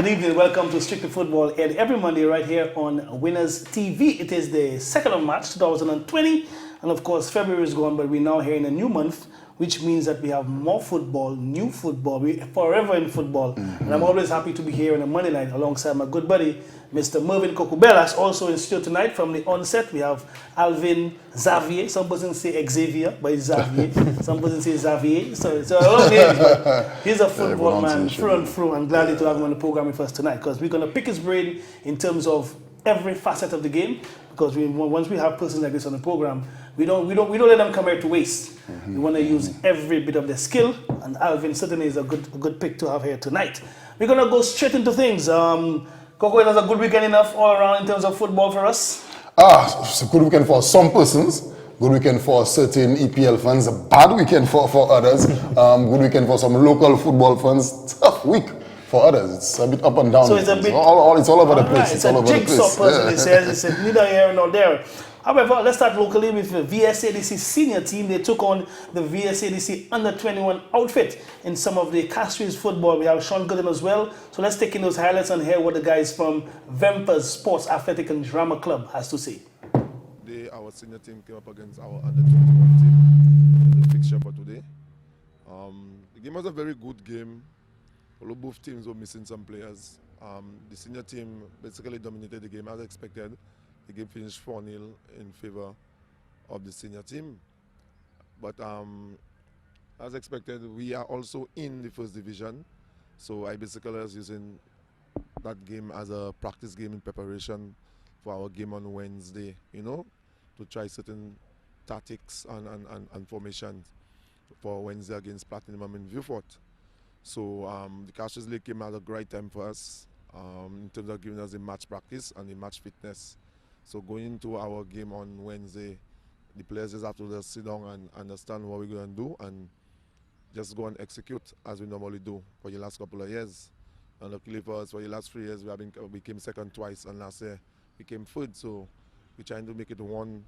Good evening, welcome to Strictly Football aired every Monday right here on Winners TV. It is the 2nd of March 2020 and of course February is gone, but we're now here in a new month, which means that we have more football, new football, we're forever in football. And I'm always happy to be here on a Monday night alongside my good buddy, Mr. Mervin Kokubelas. Also in studio tonight from the onset, we have Alvin, Xavier. Some persons say Xavier, but it's Xavier. Some persons say Xavier. So it's a lot of names, but he's a football man through and through. I'm glad to have him on the program with us tonight because we're going to pick his brain in terms of every facet of the game. Because once we have persons like this on the program, we don't let them come here to waste. We want to use every bit of their skill, and Alvin certainly is a good pick to have here tonight. We're gonna go straight into things. Coco, it was a good weekend enough all around in terms of football for us. It's a good weekend for some persons. Good weekend for certain EPL fans. A bad weekend for others. Good weekend for some local football fans. Tough week for others. It's a bit up and down. So it's a bit it's all over the place. It's a jigsaw, personally says. It's neither here nor there. However, let's start locally with the VSADC senior team. They took on the VSADC under-21 outfit in some of the Cassius football. We have Sean Gooden as well. So let's take in those highlights and hear what the guys from Vempers Sports Athletic and Drama Club has to say. Our senior team came up against our under-21 team, the fixture for today. The game was a very good game, although both teams were missing some players. The senior team basically dominated the game as expected. The game finished 4-0 in favor of the senior team. But as expected, we are also in the first division. So I basically was using that game as a practice game in preparation for our game on Wednesday, to try certain tactics and formations for Wednesday against Platinum in Vieux-Fort. So the Cassius League came at a great time for us in terms of giving us the match practice and the match fitness. So going into our game on Wednesday, the players just have to just sit down and understand what we're going to do and just go and execute as we normally do for the last couple of years. And luckily for us, for the last 3 years, we came second twice, and last year we came third. So we're trying to make it one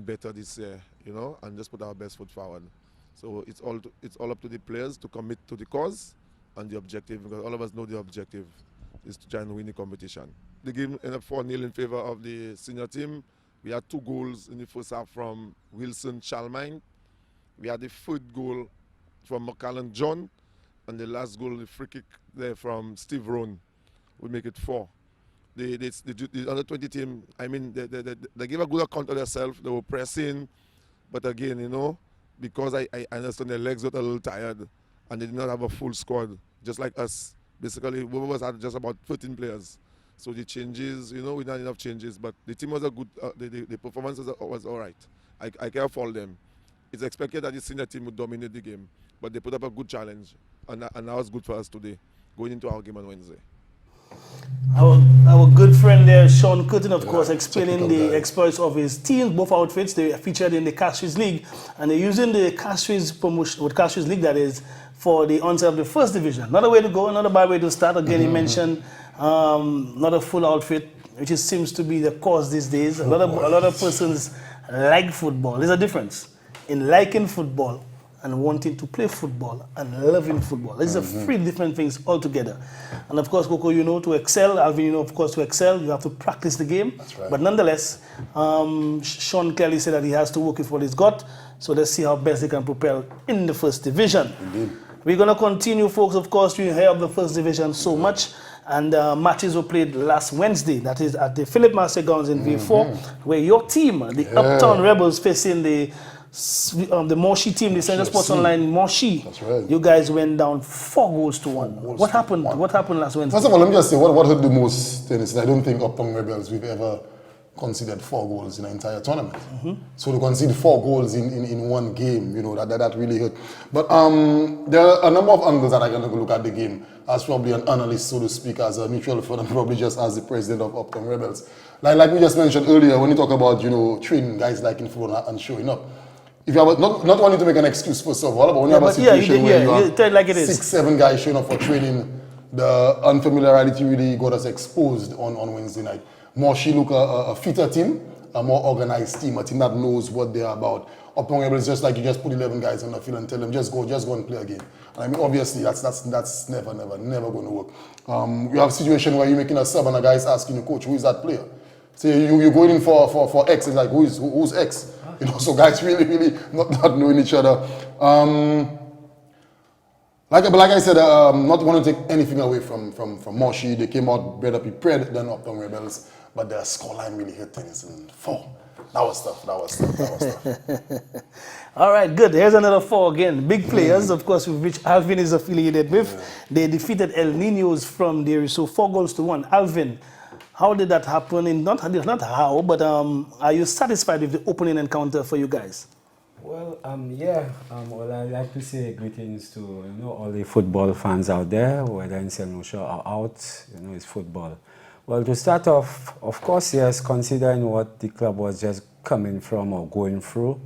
better this year, and just put our best foot forward. So it's all up to the players to commit to the cause and the objective, because all of us know the objective is to try and win the competition. The game ended up 4-0 in favor of the senior team. We had 2 goals in the first half from Wilson Chalmine. We had the third goal from McCallan John, and the last goal, the free kick there from Steve Rohn, would make it 4. The under-20 team, they gave a good account of themselves. They were pressing, but again, because I understand their legs got a little tired, and they did not have a full squad, just like us. Basically, both of us had just about 13 players. So the changes, we didn't have enough changes, but the team was a good, the performance was all right. I can't fault them. It's expected that the senior team would dominate the game, but they put up a good challenge, and that was good for us today, going into our game on Wednesday. Our good friend there, Sean Curtin, of course, explaining the exploits of his team, both outfits. They featured in the Cassius League, and they're using the Cassius promotion, with Cassius League that is, for the onset of the first division. Not a way to go, not a bad way to start. Again, he mentioned not a full outfit, which seems to be the cause these days. A lot of persons like football. There's a difference in liking football and wanting to play football and loving football. These are 3 different things altogether. And of course, Coco, to excel, Alvin, of course, to excel, you have to practice the game. That's right. But nonetheless, Sean clearly said that he has to work with what he's got. So let's see how best they can propel in the first division. Indeed. We're going to continue, folks. Of course, we hear of the first division so much. And matches were played last Wednesday. That is at the Philip Master Grounds in V4, where your team, the Uptown Rebels, facing the Moshi team, the Central Sports Online Moshi. That's right. You guys went down 4-1. What happened? What happened last Wednesday? First of all, let me just say, what hurt the most, Dennis, I don't think Uptown Rebels we've ever conceded 4 goals in the entire tournament. So to concede 4 goals in one game, that really hurt. But there are a number of angles that I can look at the game as probably an analyst, so to speak, as a neutral fan, and probably just as the president of Uptown Rebels. Like we just mentioned earlier, when you talk about training guys liking football and showing up. If you have not wanting to make an excuse first of all, but when you have a situation where you have like it is. 6, 7 guys showing up for training, the unfamiliarity really got us exposed on Wednesday night. Moshi look a fitter team, a more organized team, a team that knows what they're about. Upon Rebels, it's just like you just put 11 guys on the field and tell them just go and play a game. And I mean, obviously, that's never going to work. You have a situation where you're making a sub and a guy's asking you, coach, who is that player? So you're going in for X. It's like, who's X? You know, so guys really not knowing each other. Like I said, not want to take anything away from Moshi. They came out better prepared than Uptown Rebels, but their scoreline really hit things in 4. That was tough. All right, good. Here's another 4 again. Big players, of course, with which Alvin is affiliated with. Yeah. They defeated El Niños from there, so 4-1. Alvin, how did that happen? Not how, but are you satisfied with the opening encounter for you guys? Well, well, I'd like to say greetings to all the football fans out there, whether in St. Lucia or out. It's football. Well, to start off, of course, yes, considering what the club was just coming from or going through,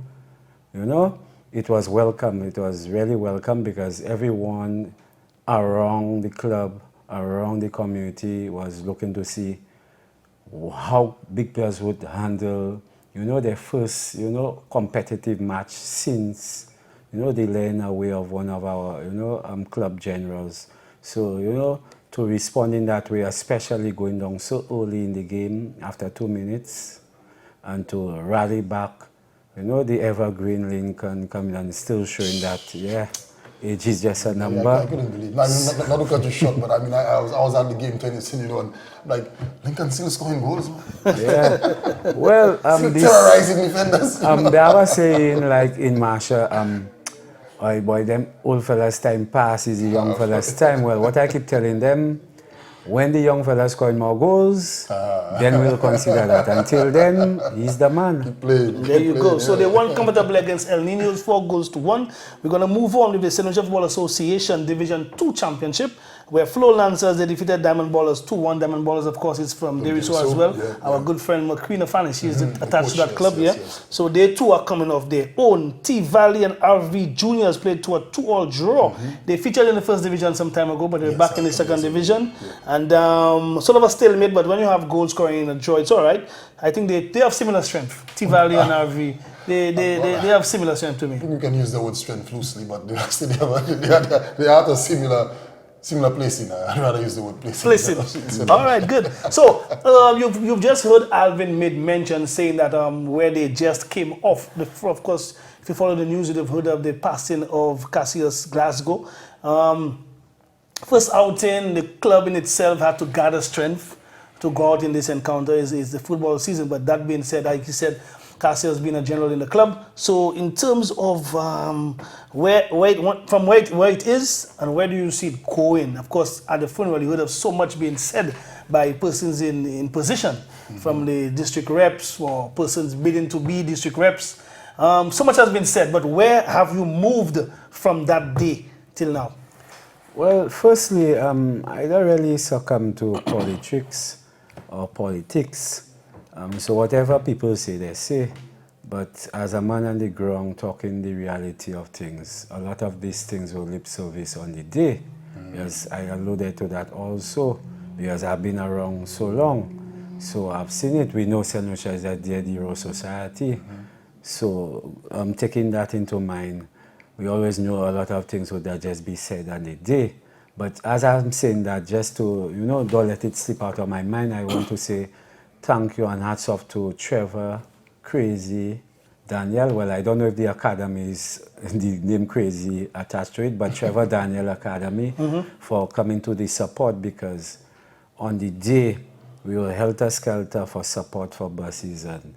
it was welcome. It was really welcome because everyone around the club, around the community was looking to see how big players would handle, their first, competitive match since, they learned away of one of our, club generals. So, to respond in that way, especially going down so early in the game after 2 minutes, and to rally back, the evergreen Lincoln coming and still showing that, age is just a number. I couldn't believe it. Not to cut you short, but I mean, I was at the game tennis, and like, Lincoln still scoring goals, man. Yeah. Well, terrorizing defenders. They have a saying, like in Marshall, oh boy, them old fellas' time passes the young fellas' time. Well, what I keep telling them, when the young fellas scoring more goals, then we'll consider that. Until then, he's the man. There you go. So they won comfortably against El Niños, 4-1. We're going to move on with the St. Lucia Football Association Division 2 Championship, where Flow Lancers, they defeated Diamond Ballers 2-1. Diamond Ballers, of course, is from Deriso as well. Yeah, Our good friend McQueen Afani, she's attached to that club, yes. So they too are coming off their own. T Valley and RV Juniors played to a 2-all draw. They featured in the first division some time ago, but they're back in the second division. And sort of a stalemate, but when you have goal scoring in a draw, it's all right. I think they have similar strength. T Valley and RV. They have similar strength to me. I think we can use the word strength loosely, but they are a similar placing. I'd rather use the word placing. All right, good. So you've just heard Alvin made mention saying that where they just came off. Of course, if you follow the news, you'd have heard of the passing of Cassius Glasgow. First outing, the club in itself had to gather strength to go out in this encounter is the football season. But that being said, like you said, Cassius has been a general in the club. So in terms of where it is and where do you see it going? Of course, at the funeral, you heard of so much being said by persons in position, from the district reps or persons bidding to be district reps. So much has been said, but where have you moved from that day till now? Well, firstly, I don't really succumb to politics or politics. So whatever people say, they say. But as a man on the ground talking the reality of things, a lot of these things were lip service on the day. Because I alluded to that also, because I've been around so long. So I've seen it. We know St. Lucia is a dead hero society. So taking that into mind, we always know a lot of things would just be said on the day. But as I'm saying that, just to, don't let it slip out of my mind, I want to say thank you and hats off to Trevor, Crazy, Daniel. Well, I don't know if the academy is the name Crazy attached to it, but Trevor Daniel Academy for coming to the support, because on the day we were helter-skelter for support for buses, and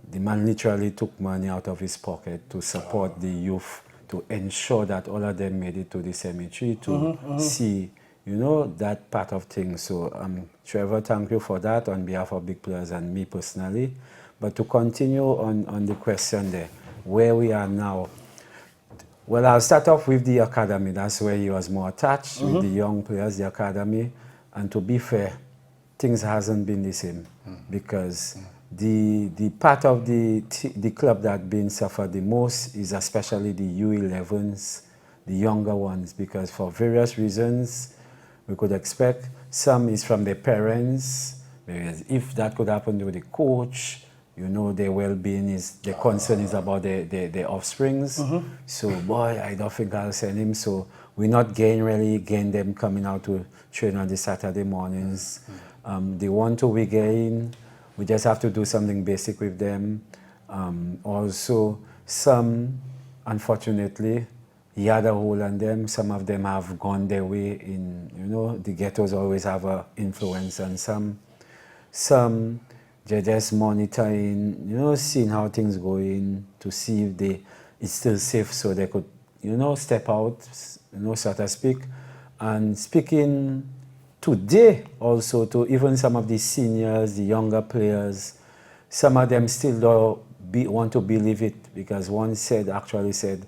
the man literally took money out of his pocket to support the youth, to ensure that all of them made it to the cemetery to see, that part of things. So, Trevor, thank you for that on behalf of Big Players and me personally. But to continue on the question there, where we are now, well, I'll start off with the academy. That's where he was more attached with the young players, the academy. And to be fair, things hasn't been the same because the part of the club that been suffered the most is especially the U11s, the younger ones, because for various reasons we could expect some is from their parents, because if that could happen to the coach, you know, their well-being is, the concern is about their offsprings. So, boy, I don't think I'll send him. So we're not really getting them coming out to train on the Saturday mornings. The 1 2 week in, we just have to do something basic with them. Also, some, unfortunately, he had a hold on them. Some of them have gone their way in, you know, the ghettos always have an influence on some they're just monitoring, you know, seeing how things going to see if it's still safe so they could, you know, step out, you know, so to speak. And speaking today also to even some of the seniors, the younger players, some of them still don't want to believe it, because one actually said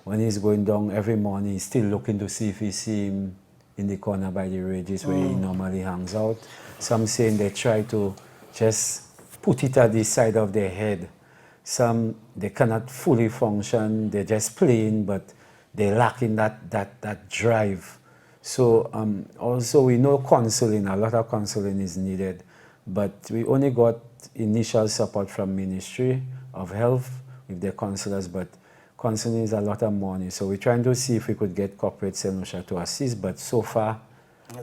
when he's going down every morning, he's still looking to see if he see him in the corner by the Regis where he normally hangs out. Some saying they try to just put it at the side of their head. Some, they cannot fully function, they're just playing, but they're lacking that drive. So also we know counseling, a lot of counseling is needed, but we only got initial support from Ministry of Health with their counselors, but counseling is a lot of money. So we're trying to see if we could get corporate St. Lucia to assist, but so far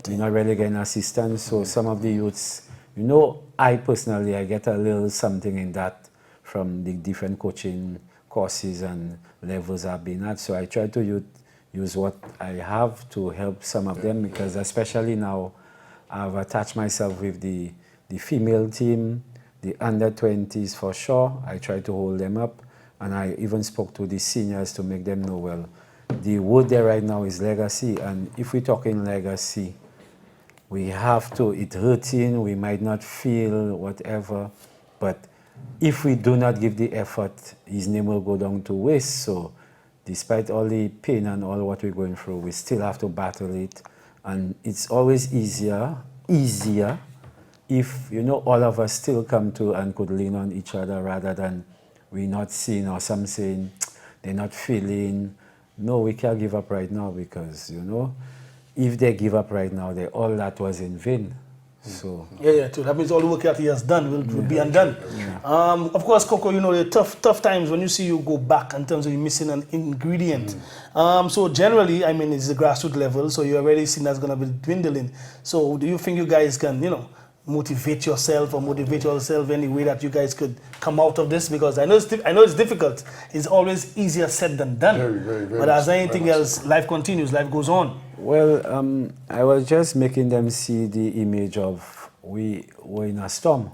we're not really getting assistance. So some of the youths, you know, I personally, I get a little something in that from the different coaching courses and levels I've been at. So I try to use what I have to help some of them, because especially now I've attached myself with the female team, the under 20s for sure. I try to hold them up, and I even spoke to the seniors to make them know, well, the word there right now is legacy, and if we're talking legacy, we have to, it's hurting, we might not feel whatever, but if we do not give the effort, his name will go down to waste. So despite all the pain and all what we're going through, we still have to battle it. And it's always easier if, you know, all of us still come to and could lean on each other rather than we're not seeing, or some saying they're not feeling. No, we can't give up right now, because, you know, if they give up right now, all that was in vain. So yeah, too. That means all the work that he has done will be undone. Of course, Coco, you know, the tough times when you see you go back in terms of you missing an ingredient. So generally, I mean, it's the grassroots level, so you're already seeing that's going to be dwindling. So do you think you guys can, you know, motivate yourself any way that you guys could come out of this? Because I know it's difficult. It's always easier said than done. Very, but as anything else, life continues, life goes on. Well, I was just making them see the image of we were in a storm,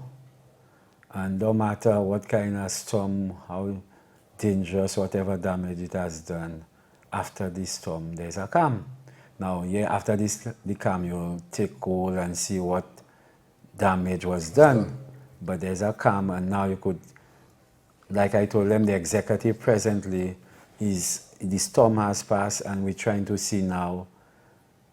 and no matter what kind of storm, how dangerous, whatever damage it has done, after this storm there's a calm. Now, after the calm, you take hold and see what damage was done, but there's a calm, and now you could, like I told them, the executive presently is, the storm has passed, and we're trying to see now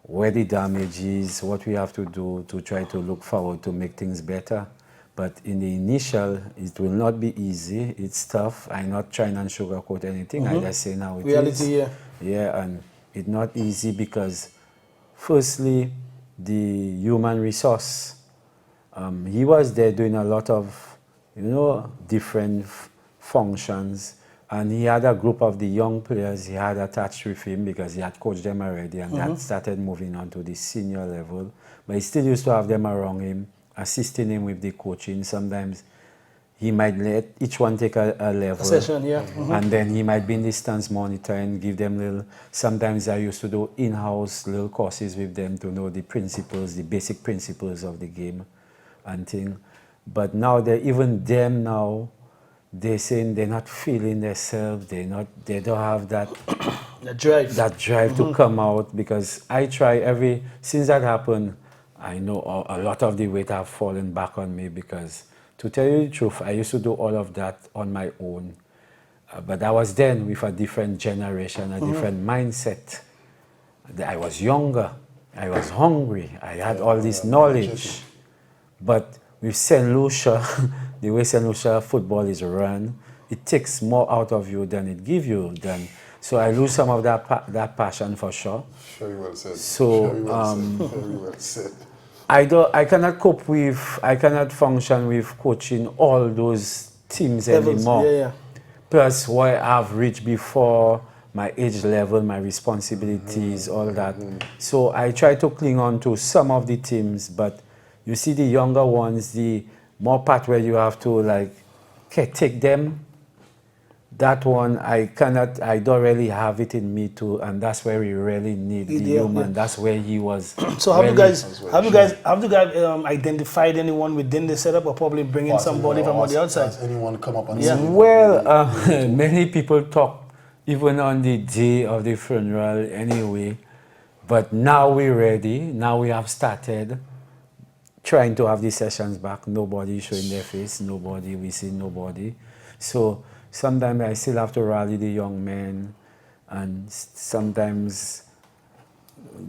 where the damage is, what we have to do to try to look forward to make things better. But in the initial, it will not be easy. It's tough. I'm not trying to sugarcoat anything. I just say now it reality, is. yeah. Yeah, and it's not easy because, firstly, the human resource. He was there doing a lot of, you know, different functions. And he had a group of the young players he had attached with him because he had coached them already, and that started moving on to the senior level. But he still used to have them around him, assisting him with the coaching. Sometimes he might let each one take a level. A session, yeah. And then he might be in distance monitoring, give them little, sometimes I used to do in-house little courses with them to know the principles, the basic principles of the game and thing. But now, even them now, they're saying they're not feeling themselves, they don't have that drive to come out, because I try since that happened, I know a lot of the weight have fallen back on me, because to tell you the truth, I used to do all of that on my own, but I was then with a different generation, a different mindset. I was younger, I was hungry, I had all this knowledge, but with St. Lucia, the way St. Lucia football is run, it takes more out of you than it gives you. So I lose some of that passion for sure. Very well said. So very well said. I cannot function with coaching all those teams Levels, anymore. yeah. Plus what I've reached before, my age level, my responsibilities, all that. So I try to cling on to some of the teams, but you see the younger ones, the more part where you have to like take them. That one I don't really have it in me to, and that's where we really need the human. That's where he was. So have you guys identified anyone within the setup, or probably bringing somebody from on the outside? Has anyone come up and say? Well, many people talk even on the day of the funeral anyway, but now we're ready. Now we have started trying to have these sessions back. Nobody showing their face, nobody, we see nobody. So sometimes I still have to rally the young men, and sometimes,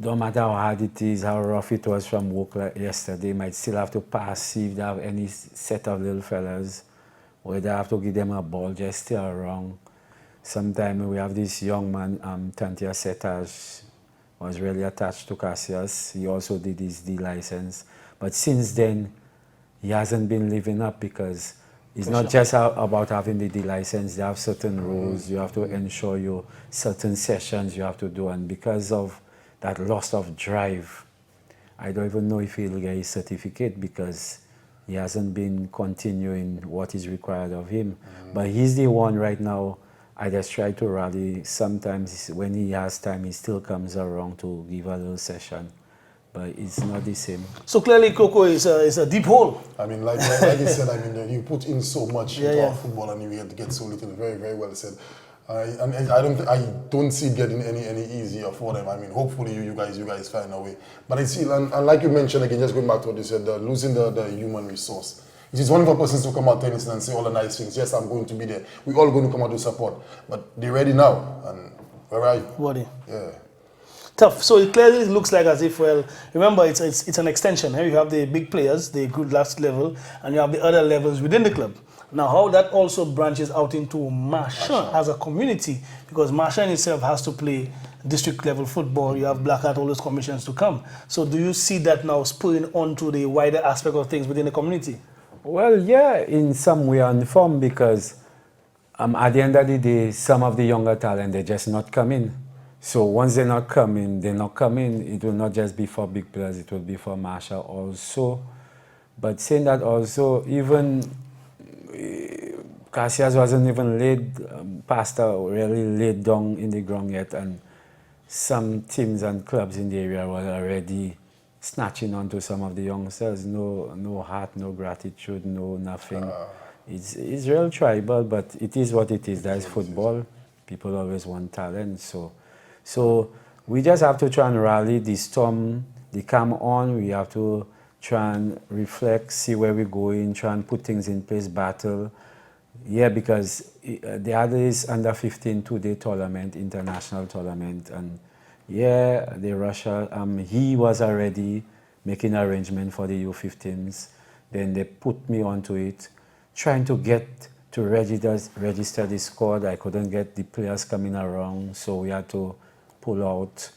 no matter how hard it is, how rough it was from work like yesterday, might still have to pass, see if they have any set of little fellas, whether I have to give them a ball, just stay around. Sometimes we have this young man, Tantia Setaj, was really attached to Cassius. He also did his D license. But since then, he hasn't been living up, because it's not just about having the D license. They have certain rules. You have to ensure you certain sessions you have to do. And because of that loss of drive, I don't even know if he'll get his certificate, because he hasn't been continuing what is required of him. But he's the one right now. I just try to rally. Sometimes when he has time, he still comes around to give a little session. But it's not the same. So clearly Coco is a deep hole. I mean, like you said, I mean, you put in so much into our football and you had to get so little. Very, very well said. And I don't see it getting any easier for them. I mean, hopefully you guys find a way. But I see, and like you mentioned again, just going back to what you said, losing the human resource. It is one of our persons to come out tennis and say all the nice things. Yes, I'm going to be there. We're all going to come out to support. But they're ready now. And where are you? What? Yeah. Tough. So it clearly looks like as if, well, remember it's an extension. You have the big players, the good last level, and you have the other levels within the club. Now, how that also branches out into Marchand as a community, because Marchand itself has to play district level football. You have Black Hat, all those commissions to come. So do you see that now spilling onto the wider aspect of things within the community? Well, yeah, in some way and form, because at the end of the day, some of the younger talent, they're just not coming. So once they're not coming, it will not just be for big players, it will be for Marshall also. But saying that also, even Cassius wasn't even really laid down in the ground yet, and some teams and clubs in the area were already snatching onto some of the youngsters. No heart, no gratitude, no nothing. It's real tribal, but it is what it is. That is football. People always want talent, so we just have to try and rally the storm, the calm on. We have to try and reflect, see where we're going, try and put things in place, battle. Yeah, because the other is under 15 two-day tournament, international tournament, and yeah, the Russia, he was already making arrangement for the U15s. Then they put me onto it, trying to get to register the squad. I couldn't get the players coming around, so we had to pull out,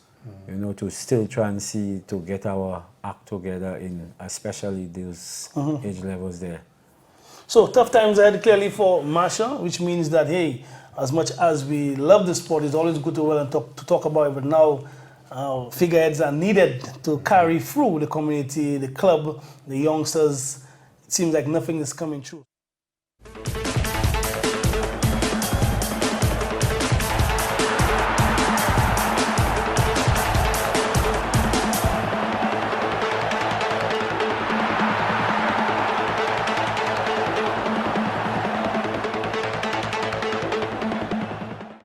to still try and see to get our act together in especially those age levels there. So tough times ahead clearly for Marshall, which means that, hey, as much as we love the sport, it's always good to talk about it, but now figureheads are needed to carry through the community, the club, the youngsters. It seems like nothing is coming true.